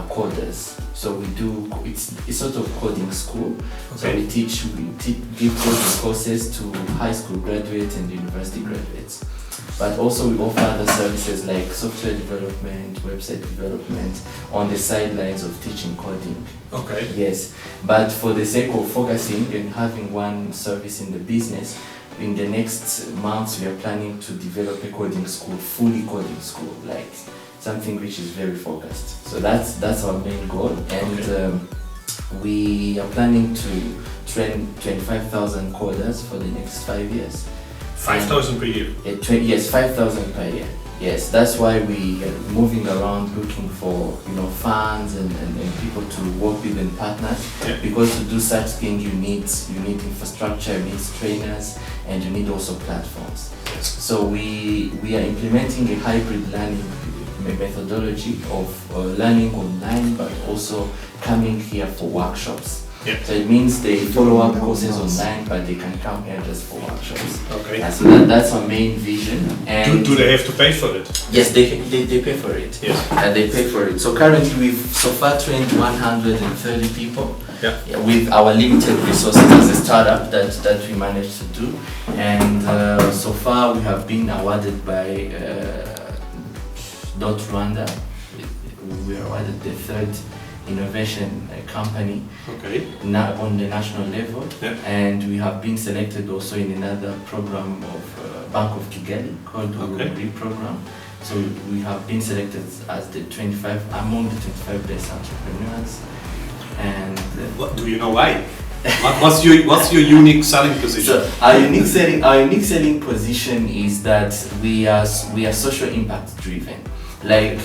coders. So we do, it's sort of coding school. So Okay. give coding courses to high school graduates and university graduates. But also we offer other services like software development, website development on the sidelines of teaching coding. Okay. Yes, but for the sake of focusing and having one service in the business, in the next months we are planning to develop a coding school, fully coding school, like something which is very focused. So that's our main goal, and we are planning to train 25,000 coders for the next 5 years. 5,000 per year? Yes, 5,000 per year. Yes, that's why we are moving around looking for funds and people to work with and partners. Yeah. Because to do such thing you need infrastructure, you need trainers, and you need also platforms. Yes. So we are implementing a hybrid learning methodology of learning online, but also coming here for workshops. Yeah. So it means they follow up courses online, but they can come here just for workshops. Okay. Yeah, so that's our main vision. And Do they have to pay for it? yes, they pay for it. Yes. They pay for it. So currently we've so far trained 130 people. Yeah. With our limited resources as a startup that we managed to do, and so far we have been awarded by Rwanda. We were awarded the third innovation company on the national level, and we have been selected also in another program of Bank of Kigali called the Ubumwe program. So we have been selected as among the 25 best entrepreneurs. And what do you know why? What's your unique selling position? So our unique selling position is that we are social impact driven. Like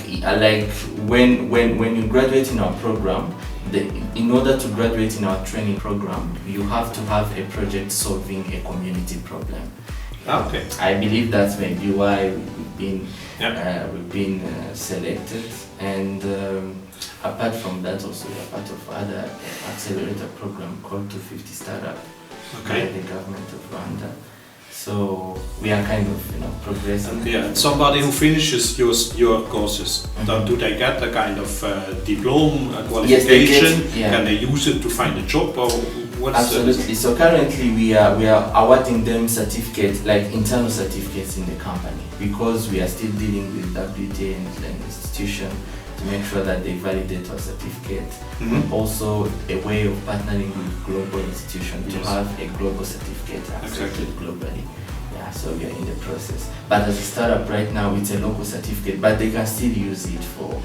when you graduate in our program, in order to graduate in our training program, you have to have a project solving a community problem. Okay. I believe that's maybe why we've been selected, and apart from that, also we are part of other accelerator program called 250 Startup by the government of Rwanda. So we are kind of progressing. Yeah, somebody who finishes your courses, do they get a kind of diploma, qualification? Yes, Can they use it to find a job, or what's Absolutely. So currently we are awarding them certificates, like internal certificates in the company, because we are still dealing with WTA and institution to make sure that they validate our certificate. Also a way of partnering with global institutions to have a global certificate accepted globally. Yeah, so we are in the process. But as a startup right now, it's a local certificate, but they can still use it for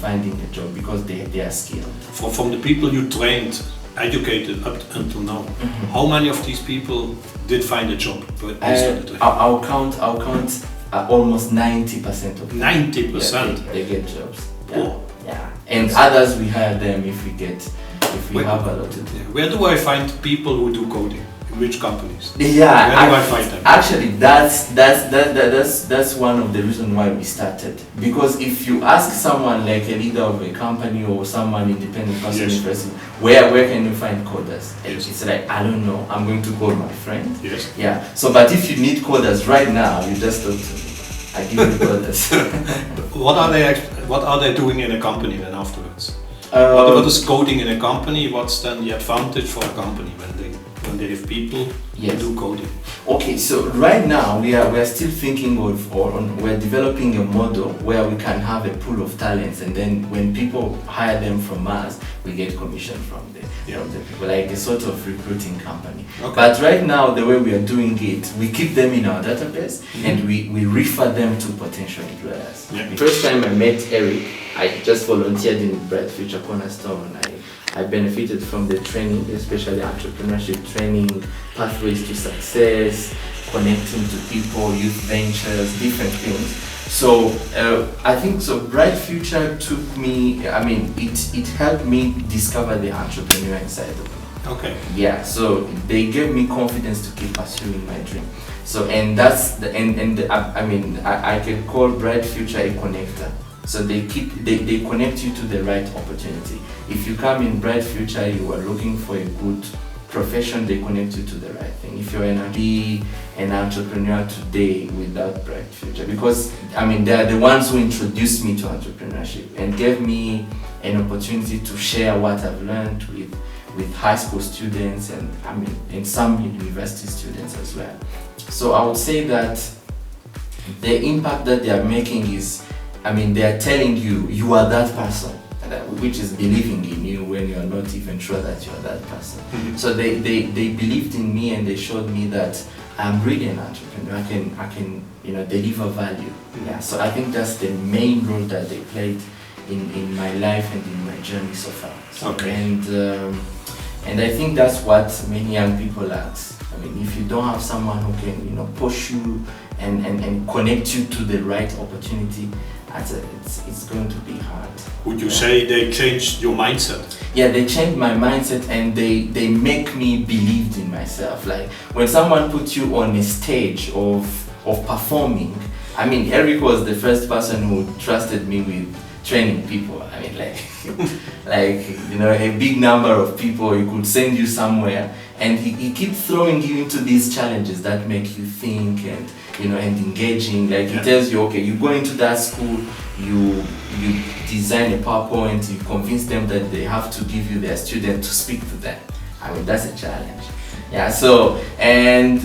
finding a job because they are skilled. From the people you trained, educated up until now, how many of these people did find a job? I'll count almost 90% of them. 90%? They get jobs. Yeah. Oh. Yeah. And others we hire them if we have a lot to do. Where do I find people who do coding? In which companies? Yeah. Where do I find them? Actually, that's one of the reasons why we started. Because if you ask someone like a leader of a company or someone independent person, where can you find coders? It's like, I don't know, I'm going to call my friend. Yes. Yeah. So, but if you need coders right now, you just talk to me. I give you coders. What are they doing in a company then afterwards? What is coding in a company? What's then the advantage for a company when they have people who do coding? Okay, so right now we are still thinking we're developing a model where we can have a pool of talents, and then when people hire them from us, we get commission from the people, like a sort of recruiting company. Okay. But right now, the way we are doing it, we keep them in our database and we refer them to potential employers. Yeah. The first time I met Eric, I just volunteered in Bright Future Cornerstone. I benefited from the training, especially entrepreneurship training, pathways to success, connecting to people, youth ventures, different things. So I think Bright Future took me, it helped me discover the entrepreneur inside of me. Okay. Yeah, so they gave me confidence to keep pursuing my dream. So, and that's I can call Bright Future a connector. So they connect you to the right opportunity. If you come in Bright Future, you are looking for a good profession, they connect you to the right thing. If you're an entrepreneur today without Bright Future, because they are the ones who introduced me to entrepreneurship and gave me an opportunity to share what I've learned with high school students and some university students as well. So I would say that the impact that they are making is, they are telling you are that person, which is believing in you when you are not even sure that you are that person. Mm-hmm. So they believed in me and they showed me that I'm really an entrepreneur. I can deliver value. Yeah. So I think that's the main role that they played in my life and in my journey so far. Okay. And I think that's what many young people lack. If you don't have someone who can push you and connect you to the right opportunity, it's going to be hard. Would you say they changed your mindset? Yeah, they changed my mindset and they make me believe in myself. Like when someone puts you on a stage of performing, Eric was the first person who trusted me with training people. A big number of people, he could send you somewhere and he keeps throwing you into these challenges that make you think and engaging. Like he tells you, okay, you go into that school, you design a PowerPoint, you convince them that they have to give you their student to speak to them. That's a challenge. Yeah, so, and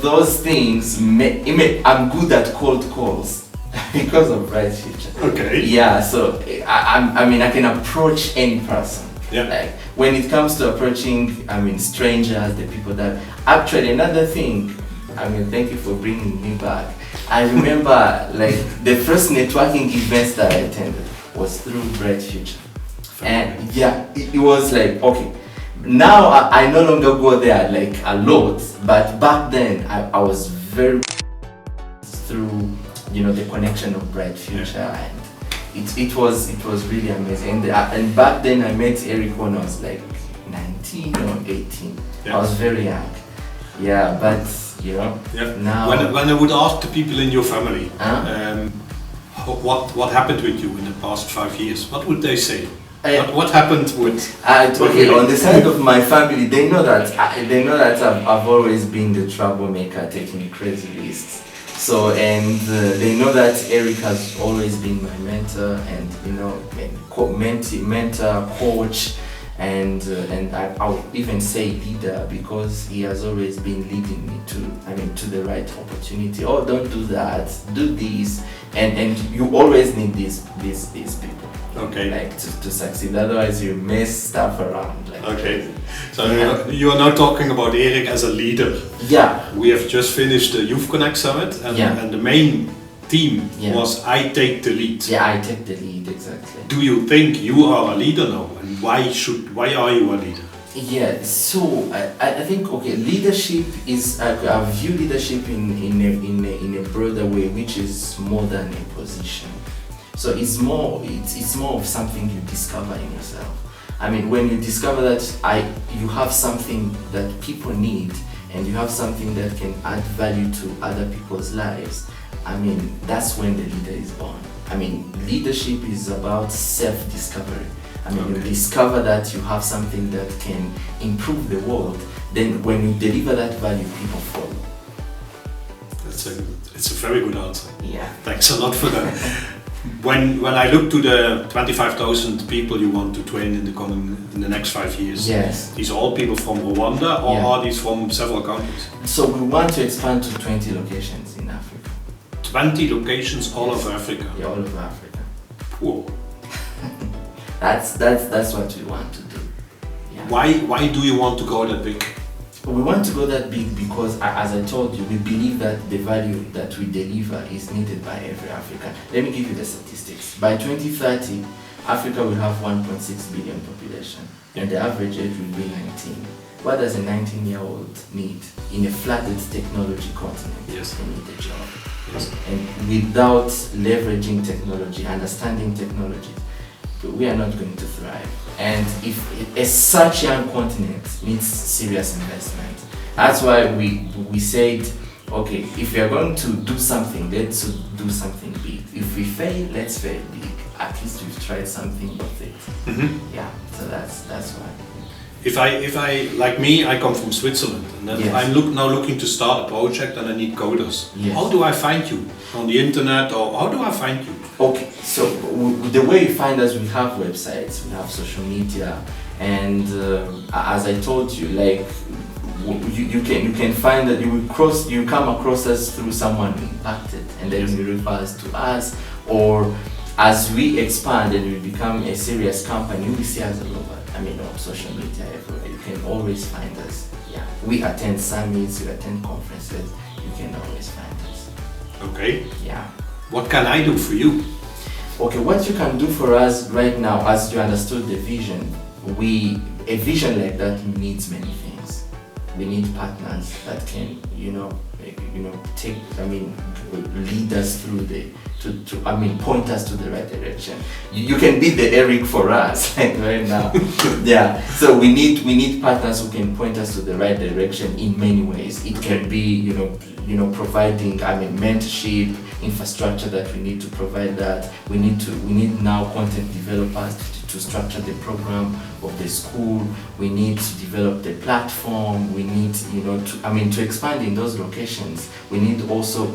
those things, I'm good at cold calls because of Bright Future. Okay. Yeah, so I can approach any person. Yeah. Like when it comes to approaching, strangers, the people that, actually another thing, thank you for bringing me back. I remember the first networking events that I attended was through Bright Future. And yeah, it was like, okay, now I no longer go there a lot, but back then I was very through the connection of Bright Future, and it was really amazing. And back then I met Eric when I was 19 or 18. I was very young. Yeah, but now when I would ask the people in your family what happened with you in the past 5 years, what would they say? What happened with? Okay, on the side of my family, they know that I've always been the troublemaker, taking crazy risks. So they know that Eric has always been my mentor and mentor, coach, and I'll even say leader, because he has always been leading me to the right opportunity. Oh, don't do that, do this, and you always need these people. Okay. To succeed, otherwise you mess stuff around. Okay. So you are now talking about Eric as a leader. Yeah. We have just finished the Youth Connect Summit, and the main theme was I take the lead. Yeah, I take the lead, exactly. Do you think you are a leader now, and why are you a leader? Yeah, so I think leadership is, I view leadership in a broader way, which is more than a position. So it's more of something you discover in yourself. When you discover that you have something that people need, and you have something that can add value to other people's lives, that's when the leader is born. Leadership is about self-discovery. You discover that you have something that can improve the world, then when you deliver that value, people follow. It's a very good answer. Yeah. Thanks a lot for that. When I look to the 25,000 people you want to train in the next 5 years, yes, these are all people from Rwanda, or are these from several countries? So we want to expand to 20 locations in Africa. 20 locations all over Africa? Yeah, all over Africa. Whoa. That's what we want to do. Yeah. Why do you want to go that big? We want to go that big because, as I told you, we believe that the value that we deliver is needed by every African. Let me give you the statistics. By 2030, Africa will have 1.6 billion population, and the average age will be 19. What does a 19-year-old need in a flooded technology continent? Yes. They need a job. Yes. And without leveraging technology, understanding technology, we are not going to thrive. And if such young continent needs serious investment, that's why we said, okay, if we are going to do something, let's do something big. If we fail, let's fail big. At least we've tried something worth it. Mm-hmm. Yeah, so that's why. if I like me, I come from Switzerland, and then Yes. I'm now looking to start a project, and I need coders. Yes. How do I find you on the internet, or how do I find you? Okay, so the way you find us, we have websites, we have social media, and as I told you, like you can find that you come across us through someone impacted, and then you refer us to us, or as we expand and we become a serious company, we see us all over. I mean, on social media everywhere. You can always find us. Yeah, we attend summits, we attend conferences. You can always find us. Okay. Yeah. What can I do for you? Okay, what you can do for us right now, as you understood the vision, a vision like that needs many things. We need partners that can, lead us through point us to the right direction. You can be the Eric for us, like right now. Yeah. So we need partners who can point us to the right direction in many ways. It can be, providing, mentorship, infrastructure that we need to provide that. We need now content developers to structure the program of the school. We need to develop the platform. We need, to expand in those locations. We need also,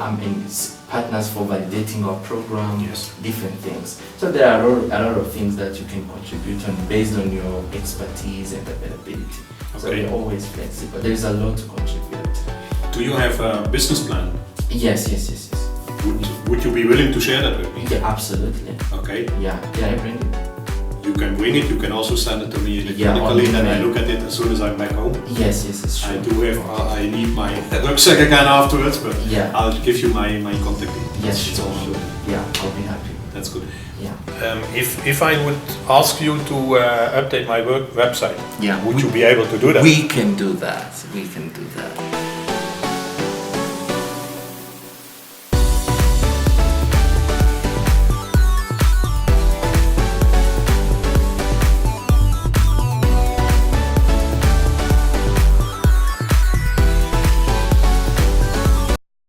partners for validating our program, yes. Different things. So there are a lot of things that you can contribute on based on your expertise and availability. Okay. So we're always flexible. There's a lot to contribute. Do you have a business plan? Yes. Would you be willing to share that with me? Yeah, absolutely. Okay. Yeah, I bring it. You can bring it, you can also send it to me electronically, and I look at it as soon as I'm back home. Yes, it's true. I do have, I need my rucksack again afterwards, but yeah. I'll give you my contact details. Yes, sure. Yeah, I'll be happy. That's good. Yeah. If I would ask you to update my website, yeah. would you be able to do that? We can do that.